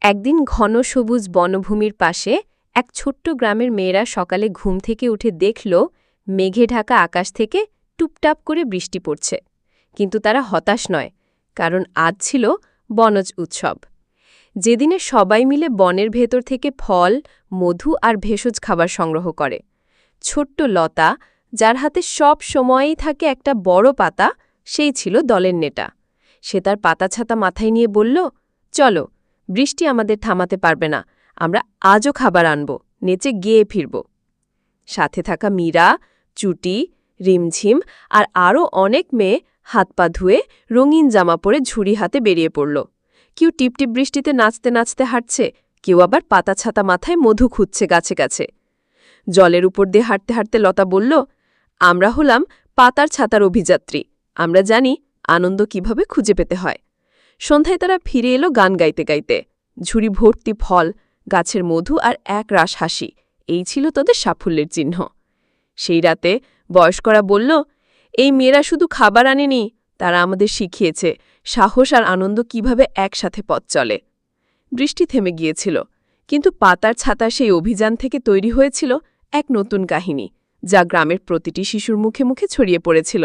একদিন ঘন সবুজ বনভূমির পাশে এক ছোট্ট গ্রামের মেয়েরা সকালে ঘুম থেকে উঠে দেখল মেঘে ঢাকা আকাশ থেকে টুপটাপ করে বৃষ্টি পড়ছে। কিন্তু তারা হতাশ নয়, কারণ আজ ছিল বনজ উৎসব, যেদিনে সবাই মিলে বনের ভেতর থেকে ফল, মধু আর ভেষজ খাবার সংগ্রহ করে। ছোট্ট লতা, যার হাতে সব সময়ই থাকে একটা বড় পাতা, সেই ছিল দলের নেতা। সে তার পাতা ছাতা মাথায় নিয়ে বলল, চলো, বৃষ্টি আমাদের থামাতে পারবে না, আমরা আজও খাবার আনব, নেচে গেয়ে ফিরব। সাথে থাকা মীরা, চুটি, রিমঝিম আর আরও অনেক মেয়ে হাত পা ধুয়ে রঙিন জামা পরে ঝুড়ি হাতে বেরিয়ে পড়ল। কেউ টিপটিপ বৃষ্টিতে নাচতে নাচতে হাঁটছে, কেউ আবার পাতা ছাতা মাথায় মধু খুঁজছে গাছে গাছে। জলের উপর দিয়ে হাঁটতে হাঁটতে লতা বলল, আমরা হলাম পাতার ছাতার অভিযাত্রী, আমরা জানি আনন্দ কিভাবে খুঁজে পেতে হয়। সন্ধ্যায় তারা ফিরে এলো গান গাইতে গাইতে। ঝুড়ি ভর্তি ফল, গাছের মধু আর এক রাশ হাসি, এই ছিল তাদের সাফল্যের চিহ্ন। সেই রাতে বয়স্করা বলল, এই মেয়েরা শুধু খাবার আনেনি, তারা আমাদের শিখিয়েছে সাহস আর আনন্দ কিভাবে একসাথে পথ চলে। বৃষ্টি থেমে গিয়েছিল, কিন্তু পাতার ছাতা সেই অভিযান থেকে তৈরি হয়েছিল এক নতুন কাহিনী, যা গ্রামের প্রতিটি শিশুর মুখে মুখে ছড়িয়ে পড়েছিল।